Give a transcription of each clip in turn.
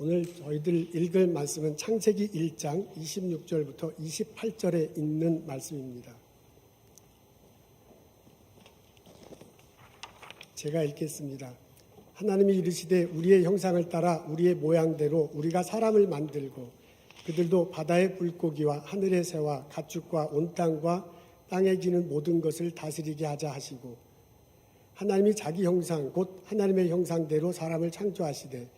오늘 저희들 읽을 말씀은 창세기 1장 26절부터 28절에 있는 말씀입니다. 제가 읽겠습니다. 하나님이 이르시되 우리의 형상을 따라 우리의 모양대로 우리가 사람을 만들고 그들도 바다의 물고기와 하늘의 새와 가축과 온 땅과 땅에 기는 모든 것을 다스리게 하자 하시고, 하나님이 자기 형상 곧 하나님의 형상대로 사람을 창조하시되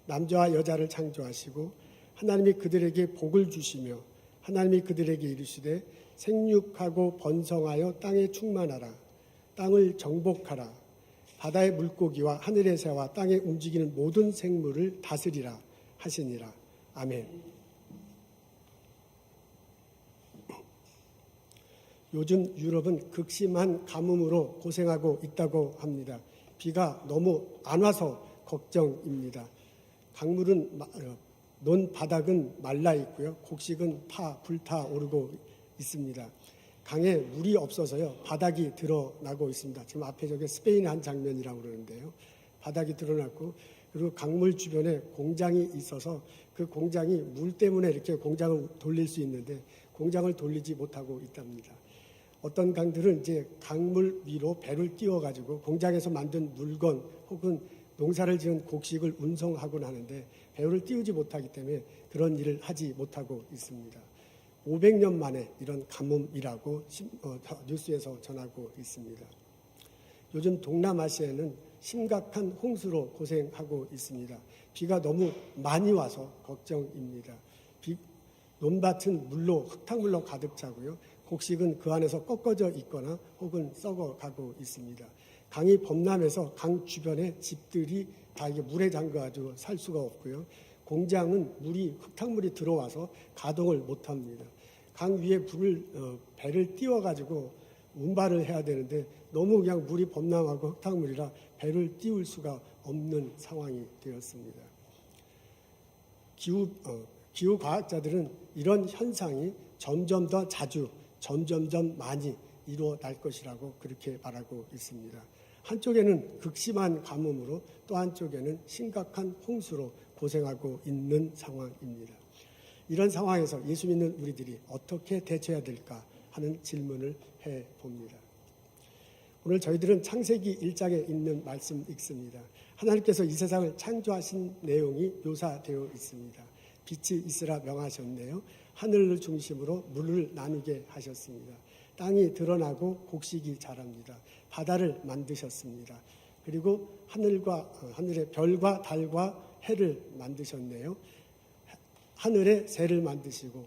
남자와 여자를 창조하시고, 하나님이 그들에게 복을 주시며 하나님이 그들에게 이르시되 생육하고 번성하여 땅에 충만하라. 땅을 정복하라. 바다의 물고기와 하늘의 새와 땅에 움직이는 모든 생물을 다스리라 하시니라. 아멘. 요즘 유럽은 극심한 가뭄으로 고생하고 있다고 합니다. 비가 너무 안 와서 걱정입니다. 강물은 논 바닥은 말라 있고요. 곡식은 불타오르고 있습니다. 강에 물이 없어서요. 바닥이 드러나고 있습니다. 지금 앞에 저게 스페인의 한 장면이라고 그러는데요. 바닥이 드러났고, 그리고 강물 주변에 공장이 있어서 그 공장이 물 때문에 이렇게 공장을 돌릴 수 있는데 공장을 돌리지 못하고 있답니다. 어떤 강들은 이제 강물 위로 배를 띄워가지고 공장에서 만든 물건 혹은 농사를 지은 곡식을 운송하곤 하는데 배를 띄우지 못하기 때문에 그런 일을 하지 못하고 있습니다. 500년 만에 이런 가뭄이라고 뉴스에서 전하고 있습니다. 요즘 동남아시아에는 심각한 홍수로 고생하고 있습니다. 비가 너무 많이 와서 걱정입니다. 논밭은 물로 흙탕물로 가득 차고요. 곡식은 그 안에서 꺾어져 있거나 혹은 썩어가고 있습니다. 강이 범람해서 강 주변에 집들이 다 이게 물에 잠겨가지고 살 수가 없고요. 공장은 흙탕물이 들어와서 가동을 못합니다. 강 위에 배를 띄워가지고 운반을 해야 되는데 너무 그냥 물이 범람하고 흙탕물이라 배를 띄울 수가 없는 상황이 되었습니다. 기후과학자들은 이런 현상이 점점 더 자주, 점점 많이 이루어날 것이라고 그렇게 말하고 있습니다. 한쪽에는 극심한 가뭄으로 또 한쪽에는 심각한 홍수로 고생하고 있는 상황입니다. 이런 상황에서 예수 믿는 우리들이 어떻게 대처해야 될까 하는 질문을 해봅니다. 오늘 저희들은 창세기 1장에 있는 말씀 읽습니다. 하나님께서 이 세상을 창조하신 내용이 묘사되어 있습니다. 빛이 있으라 명하셨네요. 하늘을 중심으로 물을 나누게 하셨습니다. 땅이 드러나고 곡식이 자랍니다. 바다를 만드셨습니다. 그리고 하늘의 별과 달과 해를 만드셨네요. 하늘에 새를 만드시고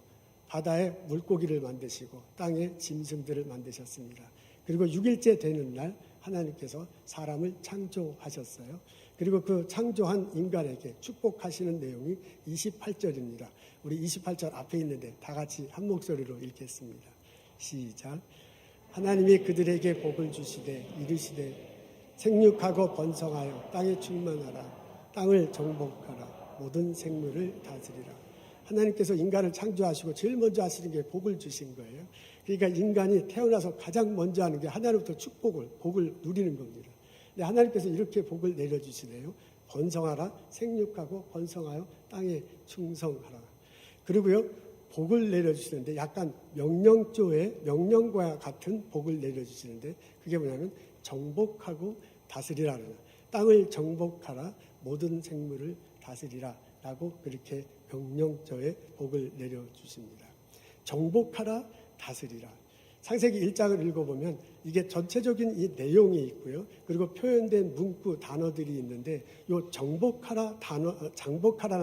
바다에 물고기를 만드시고 땅에 짐승들을 만드셨습니다. 그리고 6일째 되는 날 하나님께서 사람을 창조하셨어요. 그리고 그 창조한 인간에게 축복하시는 내용이 28절입니다. 우리 28절 앞에 있는데 다 같이 한 목소리로 읽겠습니다. 시작. 하나님이 그들에게 복을 주시되 이르시되 생육하고 번성하여 땅에 충만하라. 땅을 정복하라. 모든 생물을 다스리라. 하나님께서 인간을 창조하시고 제일 먼저 하시는 게 복을 주신 거예요. 그러니까 인간이 태어나서 가장 먼저 하는 게 하나님부터 복을 누리는 겁니다. 근데 하나님께서 이렇게 복을 내려주시네요. 번성하라, 생육하고 번성하여 땅에 충성하라. 그리고요, 복을 내려주시는데 약간 명령조의 명령과 같은 복을 내려주시는데 그게 뭐냐면 정복하고 다스리라는, 땅을 정복하라, 모든 생물을 다스리라 라고 그렇게 명령조의 복을 내려주십니다. 정복하라, 다스리라. 창세기 1장을 읽어보면 이게 전체적인 이 내용이 있고요. 그리고 표현된 문구 단어들이 있는데 이 정복하라는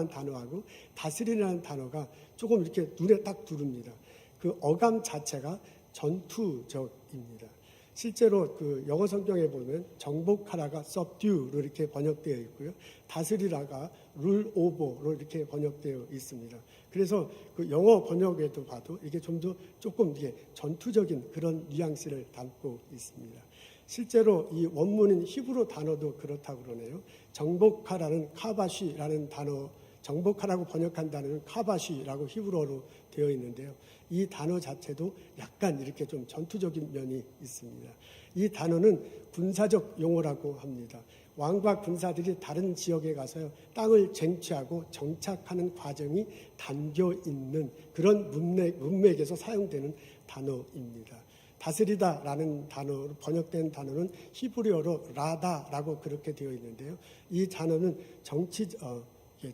단어하고 다스리라는 단어가 조금 이렇게 눈에 딱 들어옵니다. 그 어감 자체가 전투적입니다. 실제로 그 영어 성경에 보면 정복하라가 subdue로 이렇게 번역되어 있고요. 다스리라가 rule over로 이렇게 번역되어 있습니다. 그래서 그 영어 번역에도 봐도 이게 조금 이게 전투적인 그런 뉘앙스를 담고 있습니다. 실제로 이 원문인 히브리 단어도 그렇다고 그러네요. 정복하라는 카바쉬라는 단어, 정복하라고 번역한 단어는 카바쉬라고 히브리어로 되어 있는데요. 이 단어 자체도 약간 이렇게 좀 전투적인 면이 있습니다. 이 단어는 군사적 용어라고 합니다. 왕과 군사들이 다른 지역에 가서 땅을 쟁취하고 정착하는 과정이 담겨 있는 그런 문맥에서 사용되는 단어입니다. 다스리다라는 단어로 번역된 단어는 히브리어로 라다라고 그렇게 되어 있는데요. 이 단어는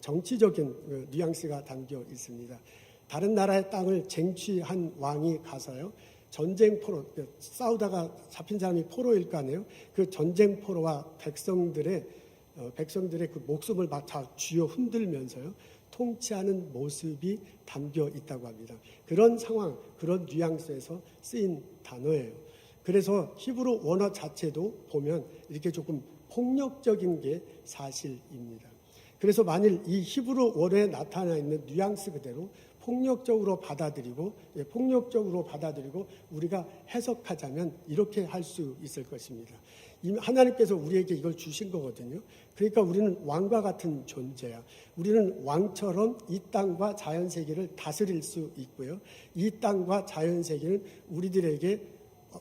정치적인 뉘앙스가 담겨 있습니다. 다른 나라의 땅을 쟁취한 왕이 가서요. 전쟁 포로, 싸우다가 잡힌 사람이 포로일 거 아니에요. 그 전쟁 포로와 백성들의 그 목숨을 막 다 쥐어 흔들면서요. 통치하는 모습이 담겨 있다고 합니다. 그런 상황, 그런 뉘앙스에서 쓰인 단어예요. 그래서 히브리 원어 자체도 보면 이렇게 조금 폭력적인 게 사실입니다. 그래서 만일 이 히브리 원어에 나타나 있는 뉘앙스 그대로 폭력적으로 받아들이고 우리가 해석하자면 이렇게 할 수 있을 것입니다. 이미 하나님께서 우리에게 이걸 주신 거거든요. 그러니까 우리는 왕과 같은 존재야. 우리는 왕처럼 이 땅과 자연세계를 다스릴 수 있고요. 이 땅과 자연세계는 우리들에게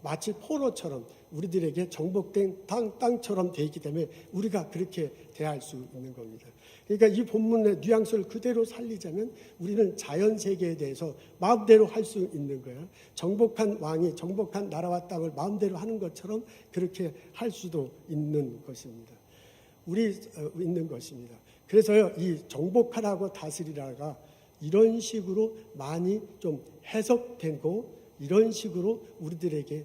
마치 포로처럼 우리들에게 정복된 땅처럼 되어 있기 때문에 우리가 그렇게 대할 수 있는 겁니다. 그러니까 이 본문의 뉘앙스를 그대로 살리자면 우리는 자연세계에 대해서 마음대로 할 수 있는 거예요. 정복한 왕이 정복한 나라와 땅을 마음대로 하는 것처럼 그렇게 할 수도 있는 것입니다. 있는 것입니다. 그래서요, 이 정복하라고 다스리라가 이런 식으로 많이 좀 해석되고 이런 식으로 우리들에게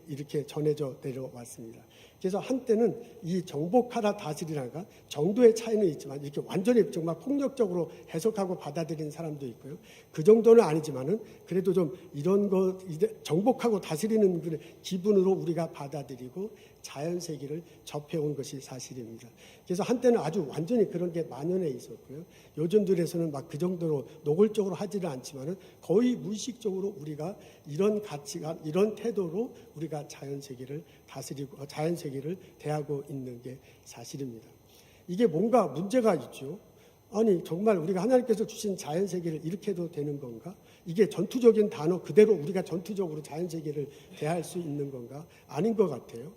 이렇게 전해져 내려왔습니다. 그래서 한때는 이 정복하라 다스리라가 정도의 차이는 있지만 이렇게 완전히 정말 폭력적으로 해석하고 받아들이는 사람도 있고요. 그 정도는 아니지만은 그래도 좀 이런 거 정복하고 다스리는 기분으로 우리가 받아들이고 자연세계를 접해온 것이 사실입니다. 그래서 한때는 아주 완전히 그런 게 만연해 있었고요. 요즘들에서는 막 그 정도로 노골적으로 하지는 않지만은 거의 무의식적으로 우리가 이런 가치관, 이런 태도로 우리가 자연세계를 다스리고 자연세계를 대하고 있는 게 사실입니다. 이게 뭔가 문제가 있죠. 아니 정말 우리가 하나님께서 주신 자연세계를 이렇게 해도 되는 건가? 이게 전투적인 단어 그대로 우리가 전투적으로 자연세계를 대할 수 있는 건가? 아닌 것 같아요.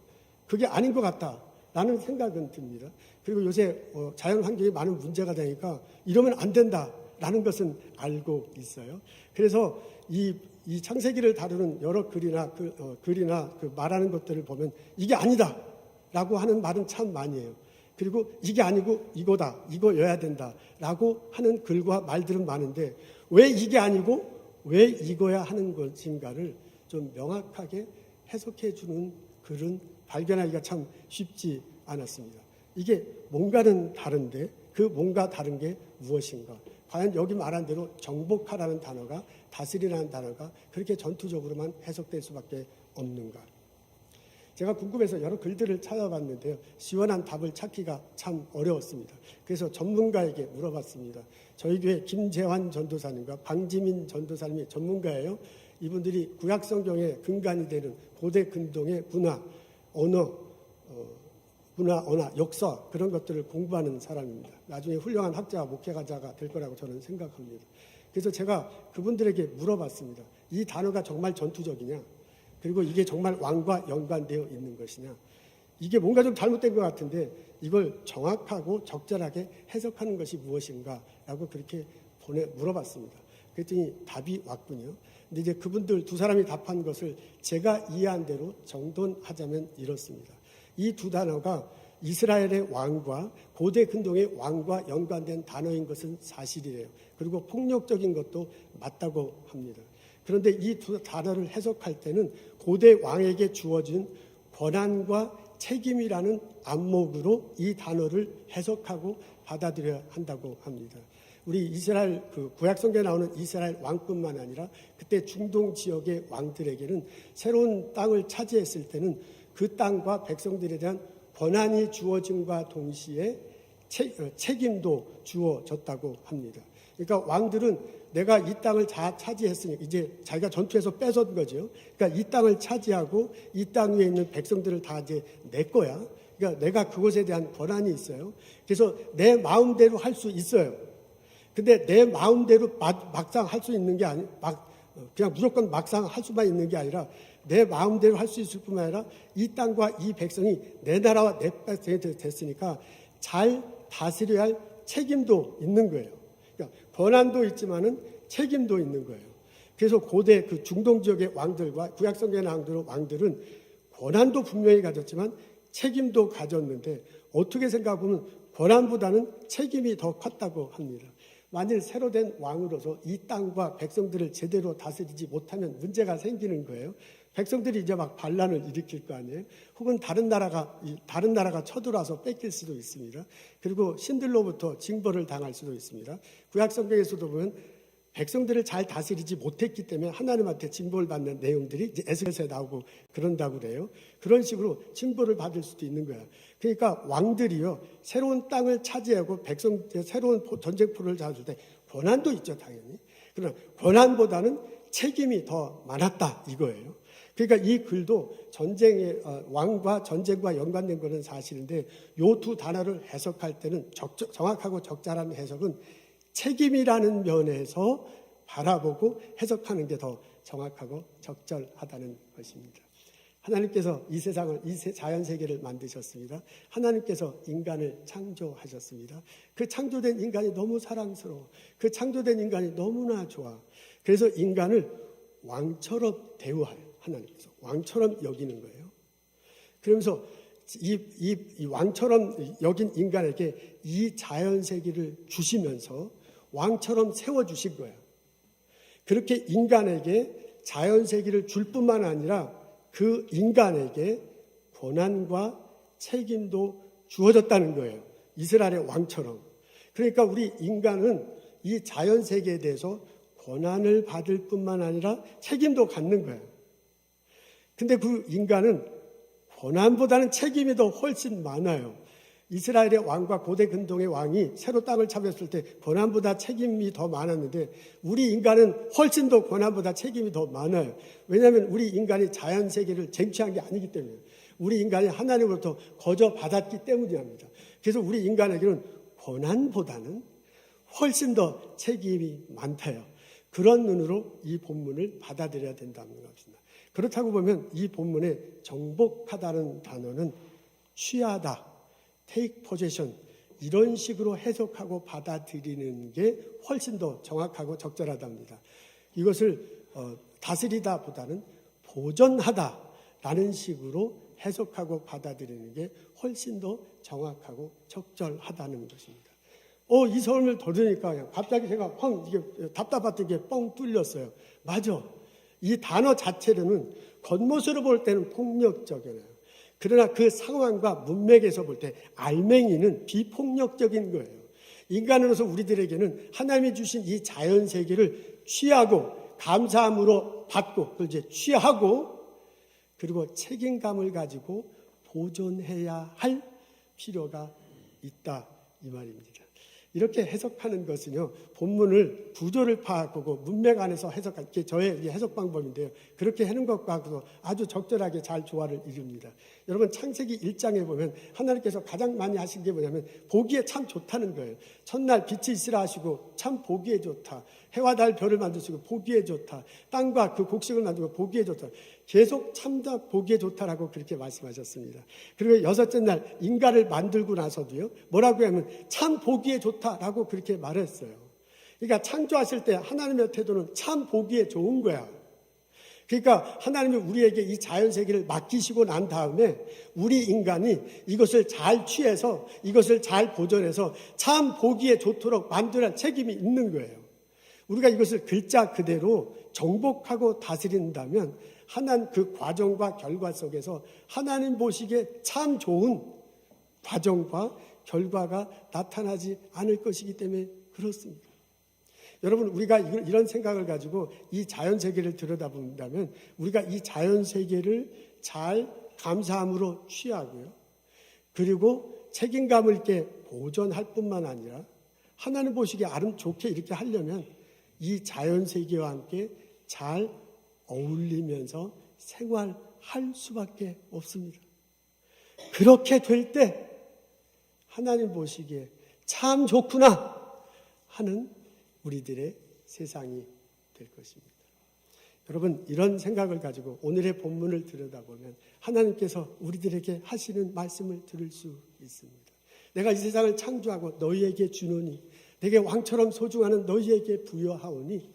그게 아닌 것 같다라는 생각은 듭니다. 그리고 요새 자연환경이 많은 문제가 되니까 이러면 안 된다라는 것은 알고 있어요. 그래서 이 창세기를 다루는 여러 글이나 그 말하는 것들을 보면 이게 아니다라고 하는 말은 참 많이 해요. 그리고 이게 아니고 이거다, 이거여야 된다라고 하는 글과 말들은 많은데 왜 이게 아니고 왜 이거야 하는 것인가를 좀 명확하게 해석해 주는 글은 발견하기가 참 쉽지 않았습니다. 이게 뭔가는 다른데 그 뭔가 다른 게 무엇인가? 과연 여기 말한 대로 정복하라는 단어가 다스리라는 단어가 그렇게 전투적으로만 해석될 수밖에 없는가? 제가 궁금해서 여러 글들을 찾아봤는데요. 시원한 답을 찾기가 참 어려웠습니다. 그래서 전문가에게 물어봤습니다. 저희 교회 김재환 전도사님과 방지민 전도사님이 전문가예요. 이분들이 구약성경의 근간이 되는 고대 근동의 문화, 언어, 역사 그런 것들을 공부하는 사람입니다. 나중에 훌륭한 학자와 목회가자가 될 거라고 저는 생각합니다. 그래서 제가 그분들에게 물어봤습니다. 이 단어가 정말 전투적이냐? 그리고 이게 정말 왕과 연관되어 있는 것이냐? 이게 뭔가 좀 잘못된 것 같은데 이걸 정확하고 적절하게 해석하는 것이 무엇인가? 라고 그렇게 물어봤습니다. 그랬더니 답이 왔군요. 근데 이제 그분들 두 사람이 답한 것을 제가 이해한 대로 정돈하자면 이렇습니다. 이 두 단어가 이스라엘의 왕과 고대 근동의 왕과 연관된 단어인 것은 사실이래요. 그리고 폭력적인 것도 맞다고 합니다. 그런데 이 두 단어를 해석할 때는 고대 왕에게 주어진 권한과 책임이라는 안목으로 이 단어를 해석하고 받아들여야 한다고 합니다. 우리 이스라엘 구약성경에 나오는 이스라엘 왕뿐만 아니라 그때 중동 지역의 왕들에게는 새로운 땅을 차지했을 때는 그 땅과 백성들에 대한 권한이 주어짐과 동시에 책임도 주어졌다고 합니다. 그러니까 왕들은 내가 이 땅을 차지했으니 이제 자기가 전투에서 뺏은 거죠. 그러니까 이 땅을 차지하고 이 땅 위에 있는 백성들을 다 이제 내 거야. 그러니까 내가 그것에 대한 권한이 있어요. 그래서 내 마음대로 할 수 있어요. 근데 내 마음대로 막상 할 수 있는 게 그냥 무조건 막상 할 수만 있는 게 아니라 내 마음대로 할 수 있을 뿐만 아니라 이 땅과 이 백성이 내 나라와 내 백성이 됐으니까 잘 다스려야 할 책임도 있는 거예요. 그러니까 권한도 있지만은 책임도 있는 거예요. 그래서 고대 그 중동 지역의 왕들과 구약성경의 왕들은 권한도 분명히 가졌지만 책임도 가졌는데 어떻게 생각해보면 권한보다는 책임이 더 컸다고 합니다. 만일 새로 된 왕으로서 이 땅과 백성들을 제대로 다스리지 못하면 문제가 생기는 거예요. 백성들이 이제 막 반란을 일으킬 거 아니에요. 혹은 다른 나라가 쳐들어와서 뺏길 수도 있습니다. 그리고 신들로부터 징벌을 당할 수도 있습니다. 구약 성경에서도 보면 백성들을 잘 다스리지 못했기 때문에 하나님한테 징벌을 받는 내용들이 이제 에스겔서에 나오고 그런다고 그래요. 그런 식으로 징벌을 받을 수도 있는 거야. 그러니까 왕들이요, 새로운 땅을 차지하고 새로운 전쟁포를 잡을 때 권한도 있죠, 당연히. 그러나 권한보다는 책임이 더 많았다 이거예요. 그러니까 이 글도 왕과 전쟁과 연관된 것은 사실인데 이 두 단어를 해석할 때는 정확하고 적절한 해석은 책임이라는 면에서 바라보고 해석하는 게 더 정확하고 적절하다는 것입니다. 하나님께서 이 세상을, 자연세계를 만드셨습니다. 하나님께서 인간을 창조하셨습니다. 그 창조된 인간이 너무 사랑스러워. 그 창조된 인간이 너무나 좋아. 그래서 인간을 왕처럼 대우해요. 하나님께서 왕처럼 여기는 거예요. 그러면서 이 왕처럼 여긴 인간에게 이 자연세계를 주시면서 왕처럼 세워주신 거예요. 그렇게 인간에게 자연세계를 줄 뿐만 아니라 그 인간에게 권한과 책임도 주어졌다는 거예요. 이스라엘의 왕처럼. 그러니까 우리 인간은 이 자연세계에 대해서 권한을 받을 뿐만 아니라 책임도 갖는 거예요. 근데 그 인간은 권한보다는 책임이 더 훨씬 많아요. 이스라엘의 왕과 고대 근동의 왕이 새로 땅을 차지했을 때 권한보다 책임이 더 많았는데 우리 인간은 훨씬 더 권한보다 책임이 더 많아요. 왜냐하면 우리 인간이 자연세계를 쟁취한 게 아니기 때문에 우리 인간이 하나님으로부터 거저 받았기 때문입니다. 그래서 우리 인간에게는 권한보다는 훨씬 더 책임이 많다요. 그런 눈으로 이 본문을 받아들여야 된다는 것입니다. 그렇다고 보면 이 본문에 정복하다는 단어는 취하다, take possession 이런 식으로 해석하고 받아들이는 게 훨씬 더 정확하고 적절하답니다. 이것을 다스리다 보다는 보존하다라는 식으로 해석하고 받아들이는 게 훨씬 더 정확하고 적절하다는 것입니다. 이 설명을 들으니까 그냥 갑자기 제가 이게 답답했던 게 뻥 뚫렸어요. 맞아. 이 단어 자체로는 겉모습으로 볼 때는 폭력적이에요. 그러나 그 상황과 문맥에서 볼 때 알맹이는 비폭력적인 거예요. 인간으로서 우리들에게는 하나님이 주신 이 자연세계를 취하고 감사함으로 받고 그걸 이제 취하고 그리고 책임감을 가지고 보존해야 할 필요가 있다 이 말입니다. 이렇게 해석하는 것은요, 본문을 구조를 파악하고 문맥 안에서 해석하는 게 저의 해석 방법인데요. 그렇게 하는 것과 아주 적절하게 잘 조화를 이룹니다. 여러분 창세기 1장에 보면 하나님께서 가장 많이 하신 게 뭐냐면 보기에 참 좋다는 거예요. 첫날 빛이 있으라 하시고 참 보기에 좋다. 해와 달 별을 만드시고 보기에 좋다. 땅과 그 곡식을 만들고 보기에 좋다. 계속 참다 보기에 좋다라고 그렇게 말씀하셨습니다. 그리고 여섯째 날 인간을 만들고 나서도요. 뭐라고 하면 참 보기에 좋다라고 그렇게 말했어요. 그러니까 창조하실 때 하나님의 태도는 참 보기에 좋은 거야. 그러니까 하나님이 우리에게 이 자연세계를 맡기시고 난 다음에 우리 인간이 이것을 잘 취해서 이것을 잘 보존해서 참 보기에 좋도록 만들어야 책임이 있는 거예요. 우리가 이것을 글자 그대로 정복하고 다스린다면 하나님 그 과정과 결과 속에서 하나님 보시기에 참 좋은 과정과 결과가 나타나지 않을 것이기 때문에 그렇습니다. 여러분 우리가 이런 생각을 가지고 이 자연세계를 들여다본다면 우리가 이 자연세계를 잘 감사함으로 취하고요. 그리고 책임감을 있게 보존할 뿐만 아니라 하나님 보시기에 좋게 이렇게 하려면 이 자연세계와 함께 잘 어울리면서 생활할 수밖에 없습니다. 그렇게 될 때 하나님 보시기에 참 좋구나 하는 우리들의 세상이 될 것입니다. 여러분, 이런 생각을 가지고 오늘의 본문을 들여다보면 하나님께서 우리들에게 하시는 말씀을 들을 수 있습니다. 내가 이 세상을 창조하고 너희에게 주노니 내게 왕처럼 소중하는 너희에게 부여하니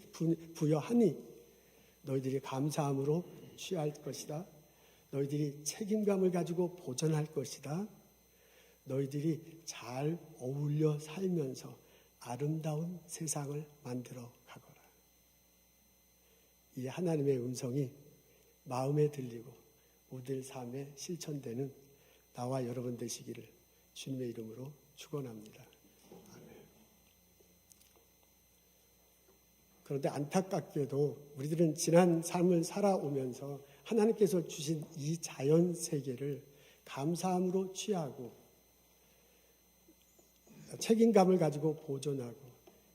너희들이 감사함으로 취할 것이다. 너희들이 책임감을 가지고 보존할 것이다. 너희들이 잘 어울려 살면서 아름다운 세상을 만들어 가거라. 이 하나님의 음성이 마음에 들리고 우리들 삶에 실천되는 나와 여러분 되시기를 주님의 이름으로 축원합니다. 아멘. 그런데 안타깝게도 우리들은 지난 삶을 살아오면서 하나님께서 주신 이 자연 세계를 감사함으로 취하고 책임감을 가지고 보존하고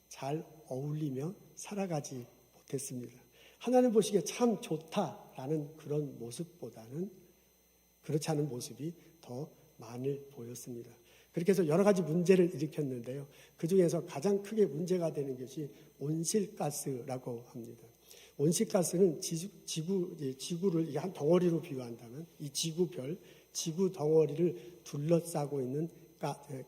잘 어울리며 살아가지 못했습니다. 하나님 보시기에 참 좋다라는 그런 모습보다는 그렇지 않은 모습이 더 많이 보였습니다. 그렇게 해서 여러 가지 문제를 일으켰는데요. 그중에서 가장 크게 문제가 되는 것이 온실가스라고 합니다. 온실가스는 지구를 한 덩어리로 비유한다면 이 지구별, 지구 덩어리를 둘러싸고 있는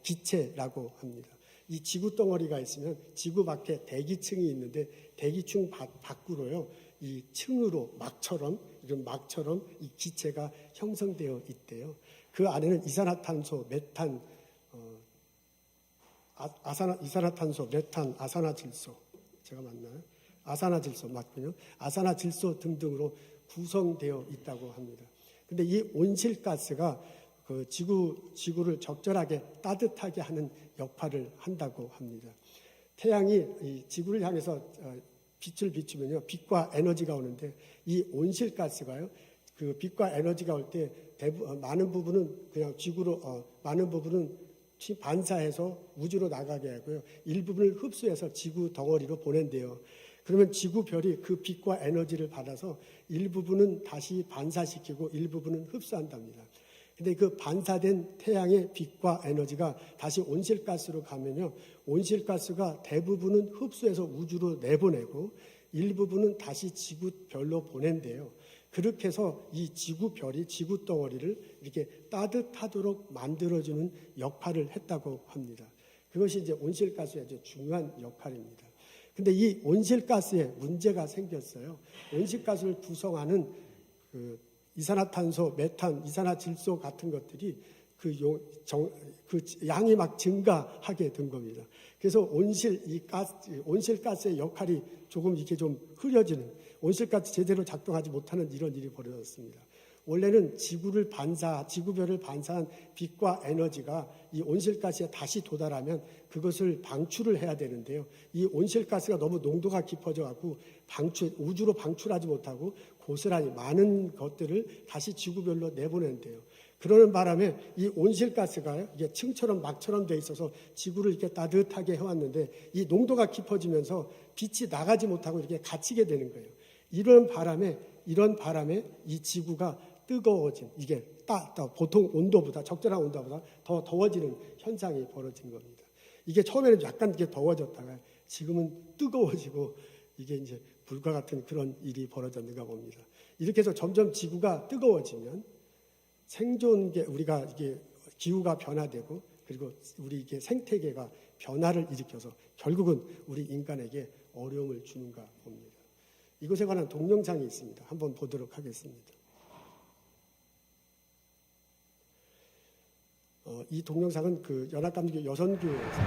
기체라고 합니다. 이 지구 덩어리가 있으면 지구 밖에 대기층이 있는데 대기층 밖으로요, 이 층으로 이런 막처럼 이 기체가 형성되어 있대요. 그 안에는 이산화탄소, 메탄, 이산화탄소, 메탄, 아산화질소, 제가 맞나요? 아산화질소 맞군요. 아산화질소 등등으로 구성되어 있다고 합니다. 근데 이 온실가스가 그 지구를 적절하게 따뜻하게 하는 역할을 한다고 합니다. 태양이 이 지구를 향해서 빛을 비추면요, 빛과 에너지가 오는데 이 온실가스가요, 그 빛과 에너지가 올 때 많은 부분은 그냥 많은 부분은 반사해서 우주로 나가게 하고요, 일부분을 흡수해서 지구 덩어리로 보낸대요. 그러면 지구별이 그 빛과 에너지를 받아서 일부분은 다시 반사시키고 일부분은 흡수한답니다. 근데 그 반사된 태양의 빛과 에너지가 다시 온실가스로 가면요, 온실가스가 대부분은 흡수해서 우주로 내보내고 일부분은 다시 지구별로 보낸대요. 그렇게 해서 이 지구별이 지구 덩어리를 이렇게 따뜻하도록 만들어주는 역할을 했다고 합니다. 그것이 이제 온실가스의 아주 중요한 역할입니다. 근데 이 온실가스에 문제가 생겼어요. 온실가스를 구성하는 그 이산화탄소, 메탄, 이산화질소 같은 것들이 그 양이 막 증가하게 된 겁니다. 그래서 온실가스의 역할이 조금 이렇게 좀 흐려지는, 온실가스 제대로 작동하지 못하는 이런 일이 벌어졌습니다. 원래는 지구별을 반사한 빛과 에너지가 이 온실가스에 다시 도달하면 그것을 방출을 해야 되는데요. 이 온실가스가 너무 농도가 깊어져 갖고 우주로 방출하지 못하고 고스란히 많은 것들을 다시 지구별로 내보낸대요. 그러는 바람에 이 온실가스가 이게 층처럼 막처럼 돼 있어서 지구를 이렇게 따뜻하게 해왔는데 이 농도가 깊어지면서 빛이 나가지 못하고 이렇게 갇히게 되는 거예요. 이런 바람에 이 지구가 뜨거워진, 이게 보통 온도보다, 적절한 온도보다 더 더워지는 현상이 벌어진 겁니다. 이게 처음에는 약간 이렇게 더워졌다가 지금은 뜨거워지고 이게 이제 불과 같은 그런 일이 벌어졌는가 봅니다. 이렇게 해서 점점 지구가 뜨거워지면 우리가 이게 기후가 변화되고 그리고 우리 이게 생태계가 변화를 일으켜서 결국은 우리 인간에게 어려움을 주는가 봅니다. 이것에 관한 동영상이 있습니다. 한번 보도록 하겠습니다. 이 동영상은 그 연합감리교 여선교회에서